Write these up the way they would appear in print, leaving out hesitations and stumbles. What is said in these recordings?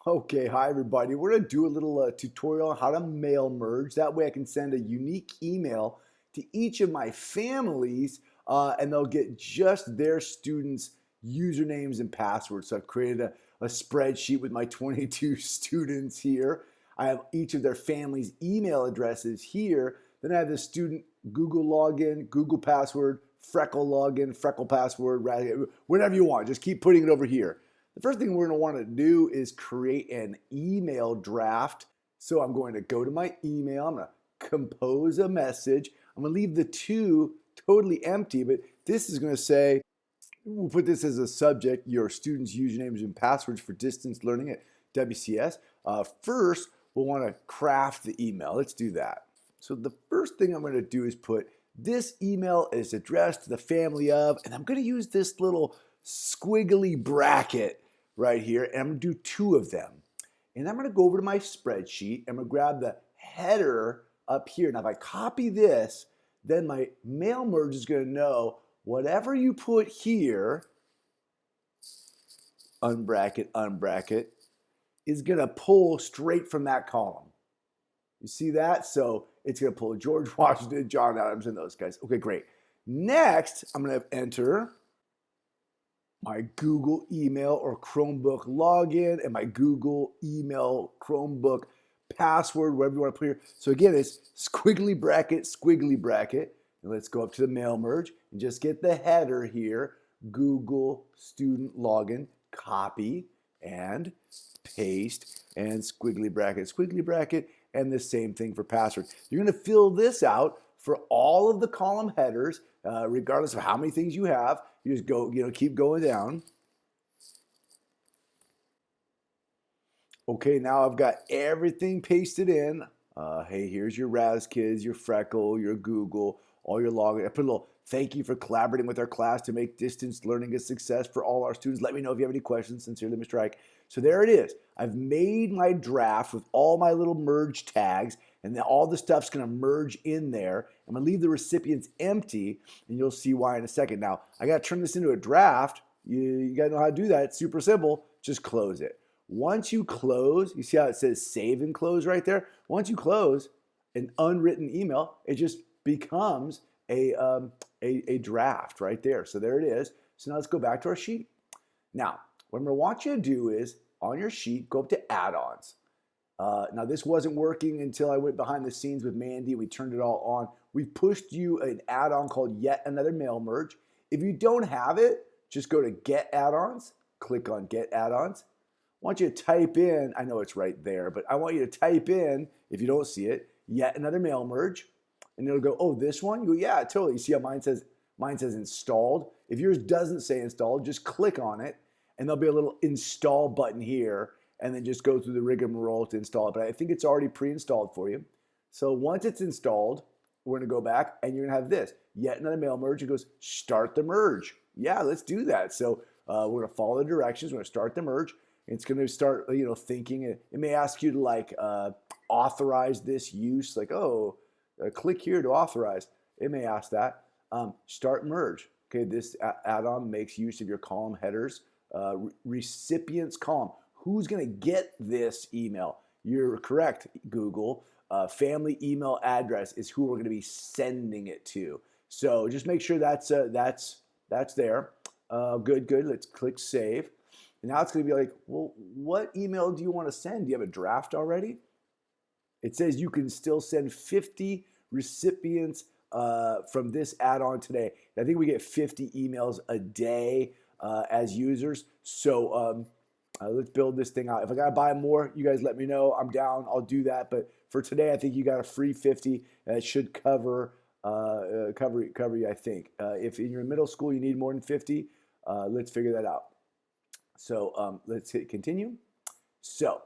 Okay, hi everybody. We're going to do a little tutorial on how to mail merge. That way I can send a unique email to each of my families and they'll get just their students' usernames and passwords. So I've created a spreadsheet with my 22 students here. I have each of their families' email addresses here. Then I have the student Google login, Google password, Freckle login, Freckle password, whatever you want. Just keep putting it over here. The first thing we're going to want to do is create an email draft. So I'm going to go to my email. I'm going to compose a message. I'm going to leave the two totally empty, but this is going to say, we'll put this as a subject, your students' usernames and passwords for distance learning at WCS. First, we'll want to craft the email. Let's do that. So the first thing I'm going to do is put this email is addressed to the family of, and I'm going to use this little squiggly bracket right here, and I'm going to do two of them. And I'm going to go over to my spreadsheet. I'm going to grab the header up here. Now, if I copy this, then my mail merge is going to know whatever you put here, unbracket, unbracket, is going to pull straight from that column. You see that? So it's going to pull George Washington, John Adams, and those guys. Okay, great. Next, I'm going to enter my Google email or Chromebook login and my Google email Chromebook password, whatever you want to put here. So again, it's squiggly bracket, squiggly bracket. And let's go up to the mail merge and just get the header here, Google student login, copy and paste, and squiggly bracket, and the same thing for password. You're going to fill this out for all of the column headers, regardless of how many things you have. You just go, keep going down. Okay, now I've got everything pasted in. Hey, here's your RazKids, your Freckle, your Google, all your login. I put a little thank you for collaborating with our class to make distance learning a success for all our students. Let me know if you have any questions. Sincerely, Mr. Ike. So there it is. I've made my draft with all my little merge tags, and then all the stuff's going to merge in there. I'm going to leave the recipients empty, and you'll see why in a second. Now, I got to turn this into a draft. You got to know how to do that. It's super simple. Just close it. Once you close, you see how it says save and close right there? Once you close an unwritten email, it just becomes a draft right there. So there it is. So now let's go back to our sheet. Now, what I'm going to want you to do is on your sheet, go up to add-ons. Now, this wasn't working until I went behind the scenes with Mandy. We turned it all on. We've pushed you an add-on called Yet Another Mail Merge. If you don't have it, just go to Get Add-ons. Click on Get Add-ons. I want you to type in, I know it's right there, but I want you to type in, if you don't see it, Yet Another Mail Merge. And it'll go, oh, this one? You go, yeah, totally. You see how mine says installed? If yours doesn't say installed, just click on it, and there'll be a little install button here, and then just go through the rigmarole to install it. But I think it's already pre-installed for you. So once it's installed, we're going to go back, and you're going to have this, Yet Another Mail Merge. It goes, start the merge. Yeah, let's do that. So we're going to follow the directions. We're going to start the merge. It's going to start, thinking. It may ask you to authorize this use, click here to authorize. It may ask that. Start merge. Okay, this add-on makes use of your column headers. Recipients column. Who's going to get this email? You're correct, Google. Family email address is who we're going to be sending it to. So just make sure that's there. Good. Let's click save. And now it's going to be like, well, what email do you want to send? Do you have a draft already? It says you can still send 50 recipients from this add-on today. I think we get 50 emails a day as users. So let's build this thing out. If I got to buy more, you guys let me know. I'm down. I'll do that. But for today, I think you got a free 50. And it should cover you, I think. If in your middle school you need more than 50, let's figure that out. So let's hit continue. So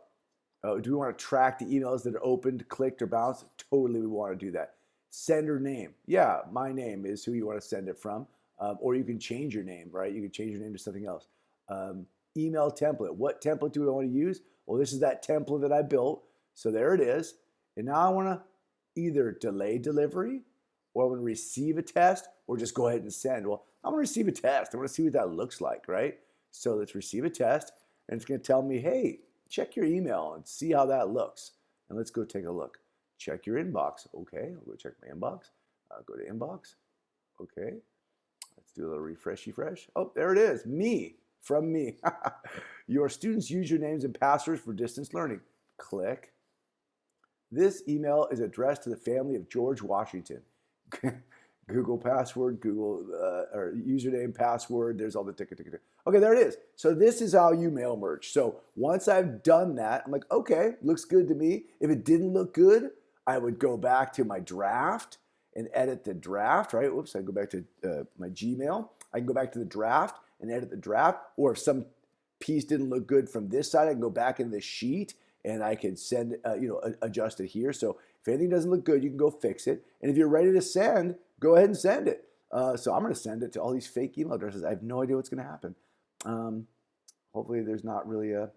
do we want to track the emails that are opened, clicked, or bounced? Totally, we want to do that. Sender name. Yeah, my name is who you want to send it from. Or you can change your name, right? You can change your name to something else. Email template. What template do I want to use? Well, this is that template that I built. So there it is. And now I want to either delay delivery, or I want to receive a test, or just go ahead and send. Well, I want to receive a test. I want to see what that looks like, right? So let's receive a test, and it's going to tell me, hey, check your email and see how that looks. And let's go take a look. Check your inbox. Okay, I'll go check my inbox. Go to inbox. Okay, let's do a little refreshy fresh. Oh, there it is. Me, from me. Your students' usernames and passwords for distance learning. Click. This email is addressed to the family of George Washington. Google password, Google or username, password. There's all the ticket. Okay, there it is. So this is how you mail merge. So once I've done that, I'm like, okay, looks good to me. If it didn't look good, I would go back to my draft and edit the draft, right? Whoops, I go back to my Gmail. I can go back to the draft and edit the draft. Or if some piece didn't look good from this side, I can go back in the sheet and I can send, adjust it here. So if anything doesn't look good, you can go fix it. And if you're ready to send, go ahead and send it. So I'm going to send it to all these fake email addresses. I have no idea what's going to happen. Hopefully there's not really a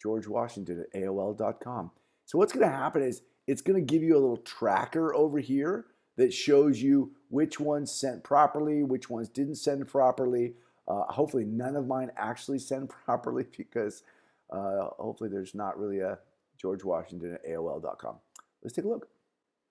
George Washington at AOL.com. So what's going to happen is it's going to give you a little tracker over here that shows you which ones sent properly, which ones didn't send properly. Hopefully none of mine actually send properly because hopefully there's not really a George Washington at AOL.com. Let's take a look.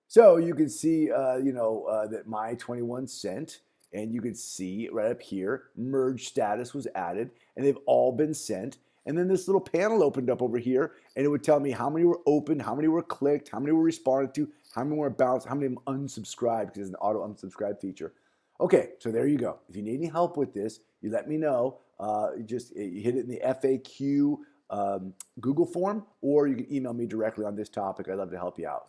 So you can see, that my 21 sent, and you can see right up here, merge status was added, and they've all been sent. And then this little panel opened up over here, and it would tell me how many were opened, how many were clicked, how many were responded to, how many were bounced, how many unsubscribed, because there's an auto unsubscribe feature. Okay, so there you go. If you need any help with this, you let me know. You hit it in the FAQ Google form, or you can email me directly on this topic. I'd love to help you out.